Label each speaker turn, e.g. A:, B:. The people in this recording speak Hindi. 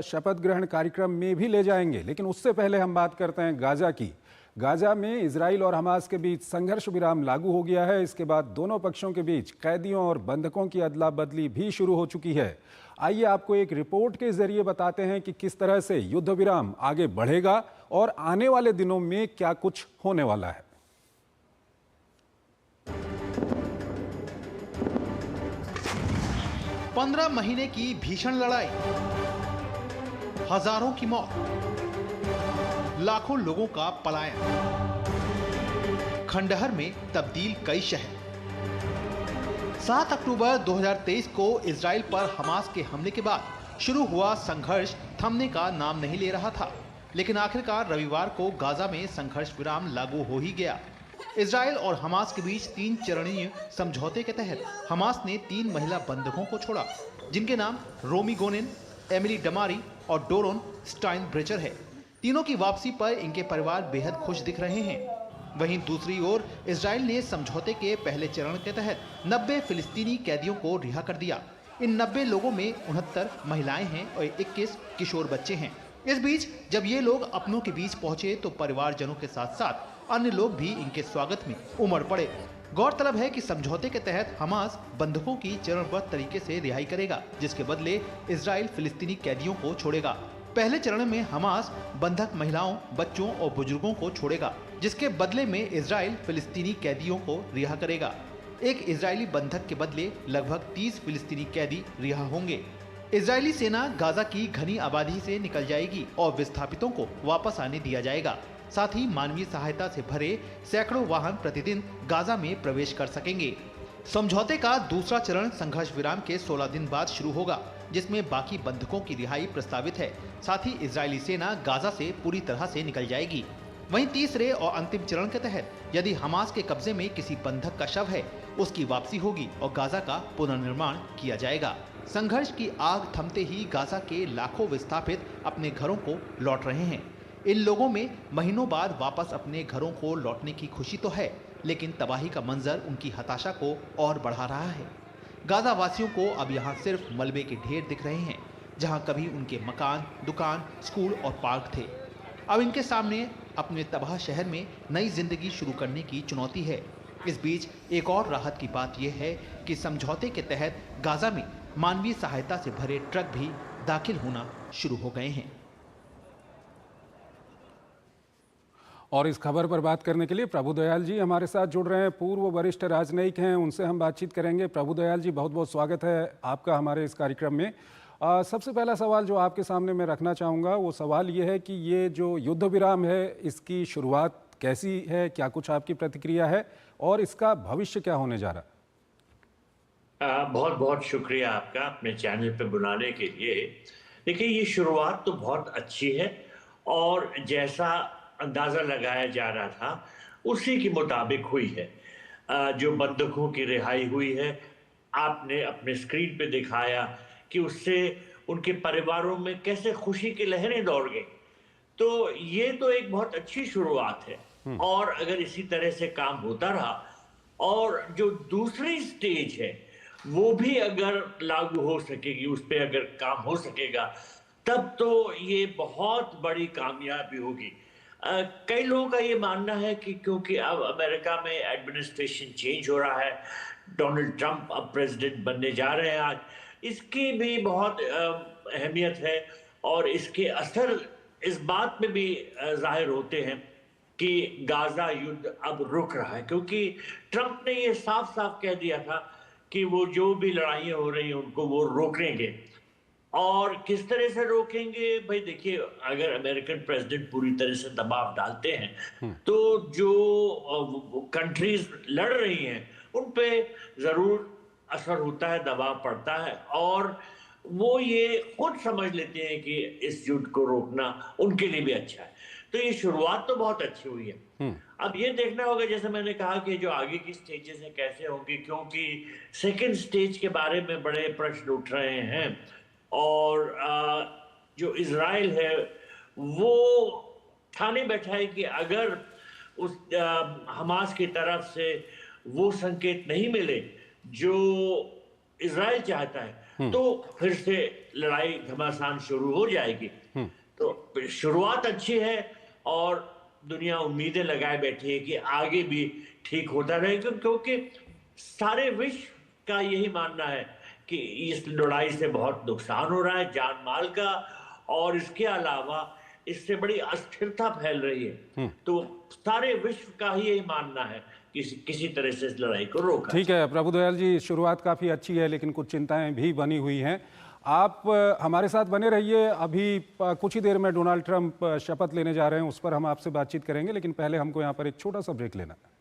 A: शपथ ग्रहण कार्यक्रम में भी ले जाएंगे, लेकिन उससे पहले हम बात करते हैं गाजा की। गाजा में इजराइल और हमास के बीच संघर्ष विराम लागू हो गया है। इसके बाद दोनों पक्षों के बीच कैदियों और बंधकों की अदला बदली भी शुरू हो चुकी है। आइए आपको एक रिपोर्ट के जरिए बताते हैं कि किस तरह से युद्ध विराम आगे बढ़ेगा और आने वाले दिनों में क्या कुछ होने वाला है।
B: 15 महीने की भीषण लड़ाई, हजारों की मौत, लाखों लोगों का पलायन, खंडहर में तब्दील कई शहर। 7 अक्टूबर 2023 को इजराइल पर हमास के हमले के बाद शुरू हुआ संघर्ष थमने का नाम नहीं ले रहा था, लेकिन आखिरकार रविवार को गाजा में संघर्ष विराम लागू हो ही गया। इजराइल और हमास के बीच 3 चरणीय समझौते के तहत हमास ने 3 महिला बंधकों को छोड़ा, जिनके नाम रोमी गोनेन, एमिली डमारी और डोरोन स्टाइनब्रेचर है। तीनों की वापसी पर इनके परिवार बेहद खुश दिख रहे हैं। वहीं दूसरी ओर इजराइल ने समझौते के पहले चरण के तहत 90 फिलिस्तीनी कैदियों को रिहा कर दिया। इन 90 लोगों में 69 महिलाएं हैं और 21 किशोर बच्चे हैं। इस बीच जब ये लोग अपनों के बीच पहुंचे तो परिवारजनों के साथ साथ अन्य लोग भी इनके स्वागत में उमड़ पड़े। गौरतलब है कि समझौते के तहत हमास बंधकों की चरणबद्ध तरीके से रिहाई करेगा, जिसके बदले इजराइल फिलिस्तीनी कैदियों को छोड़ेगा। पहले चरण में हमास बंधक महिलाओं, बच्चों और बुजुर्गों को छोड़ेगा, जिसके बदले में इजराइल फिलिस्तीनी कैदियों को रिहा करेगा। एक इजरायली बंधक के बदले लगभग 30 फिलिस्तीनी कैदी रिहा होंगे। इजरायली सेना गाजा की घनी आबादी से निकल जाएगी और विस्थापितों को वापस आने दिया जाएगा। साथ ही मानवीय सहायता से भरे सैकड़ों वाहन प्रतिदिन गाजा में प्रवेश कर सकेंगे। समझौते का दूसरा चरण संघर्ष विराम के 16 दिन बाद शुरू होगा, जिसमें बाकी बंधकों की रिहाई प्रस्तावित है। साथ ही इजरायली सेना गाजा से पूरी तरह से निकल जाएगी। वहीं तीसरे और अंतिम चरण के तहत यदि हमास के कब्जे में किसी बंधक का शव है, उसकी वापसी होगी और गाजा का पुनर्निर्माण किया जाएगा। संघर्ष की आग थमते ही गाजा के लाखों विस्थापित अपने घरों को लौट रहे हैं। इन लोगों में महीनों बाद वापस अपने घरों को लौटने की खुशी तो है, लेकिन तबाही का मंजर उनकी हताशा को और बढ़ा रहा है। गाजा वासियों को अब यहाँ सिर्फ मलबे के ढेर दिख रहे हैं, जहाँ कभी उनके मकान, दुकान, स्कूल और पार्क थे। अब इनके सामने अपने तबाह शहर में नई जिंदगी शुरू करने की चुनौती है। इस बीच एक और राहत की बात यह है कि समझौते के तहत गाजा में मानवीय सहायता से भरे ट्रक भी दाखिल होना शुरू हो गए हैं।
A: और इस खबर पर बात करने के लिए प्रभुदयाल जी हमारे साथ जुड़ रहे हैं। पूर्व वरिष्ठ राजनयिक हैं, उनसे हम बातचीत करेंगे। प्रभुदयाल जी, बहुत बहुत स्वागत है आपका हमारे इस कार्यक्रम में। सबसे पहला सवाल जो आपके सामने मैं रखना चाहूँगा वो सवाल ये है कि ये जो युद्ध विराम है, इसकी शुरुआत कैसी है, क्या कुछ आपकी प्रतिक्रिया है और इसका भविष्य क्या होने जा रहा है?
C: बहुत बहुत शुक्रिया आपका अपने चैनल पे बुलाने के लिए। देखिए, ये शुरुआत तो बहुत अच्छी है और जैसा अंदाज़ा लगाया जा रहा था उसी के मुताबिक हुई है। जो बंधकों की रिहाई हुई है, आपने अपने स्क्रीन पे दिखाया कि उससे उनके परिवारों में कैसे खुशी की लहरें दौड़ गई। तो ये तो एक बहुत अच्छी शुरुआत है और अगर इसी तरह से काम होता रहा और जो दूसरी स्टेज है वो भी अगर लागू हो सकेगी, उस पर अगर काम हो सकेगा, तब तो ये बहुत बड़ी कामयाबी होगी। कई लोगों का ये मानना है कि क्योंकि अब अमेरिका में एडमिनिस्ट्रेशन चेंज हो रहा है, डोनाल्ड ट्रंप अब प्रेसिडेंट बनने जा रहे हैं आज, इसकी भी बहुत अहमियत है और इसके असर इस बात में भी जाहिर होते हैं कि गाजा युद्ध अब रुक रहा है, क्योंकि ट्रंप ने ये साफ साफ कह दिया था कि वो जो भी लड़ाइयाँ हो रही हैं उनको वो रोकेंगे। और किस तरह से रोकेंगे? भाई देखिए, अगर अमेरिकन प्रेसिडेंट पूरी तरह से दबाव डालते हैं तो जो कंट्रीज लड़ रही हैं उन पे जरूर असर होता है, दबाव पड़ता है और वो ये खुद समझ लेते हैं कि इस युद्ध को रोकना उनके लिए भी अच्छा है। तो ये शुरुआत तो बहुत अच्छी हुई है। अब ये देखना होगा, जैसे मैंने कहा, कि जो आगे की स्टेजेस हैं कैसे होंगी, क्योंकि सेकंड स्टेज के बारे में बड़े प्रश्न उठ रहे हैं और जो इजराइल है वो ठाने बैठा है कि अगर उस हमास की तरफ से वो संकेत नहीं मिले जो इजराइल चाहता है, तो फिर से लड़ाई घमासान शुरू हो जाएगी। तो शुरुआत अच्छी है और दुनिया उम्मीदें लगाए बैठी है कि आगे भी ठीक होता रहेगा, क्योंकि सारे विश्व का यही मानना है कि इस लड़ाई से बहुत नुकसान हो रहा है जान माल का, और इसके अलावा इससे बड़ी अस्थिरता फैल रही है। तो सारे विश्व का ही यही मानना है कि किसी तरह से इस लड़ाई को रोका।
A: ठीक है प्रभुदयाल जी, शुरुआत काफ़ी अच्छी है लेकिन कुछ चिंताएं भी बनी हुई हैं। आप हमारे साथ बने रहिए। अभी कुछ ही देर में डोनाल्ड ट्रंप शपथ लेने जा रहे हैं, उस पर हम आपसे बातचीत करेंगे, लेकिन पहले हमको यहाँ पर एक छोटा सा ब्रेक लेना है।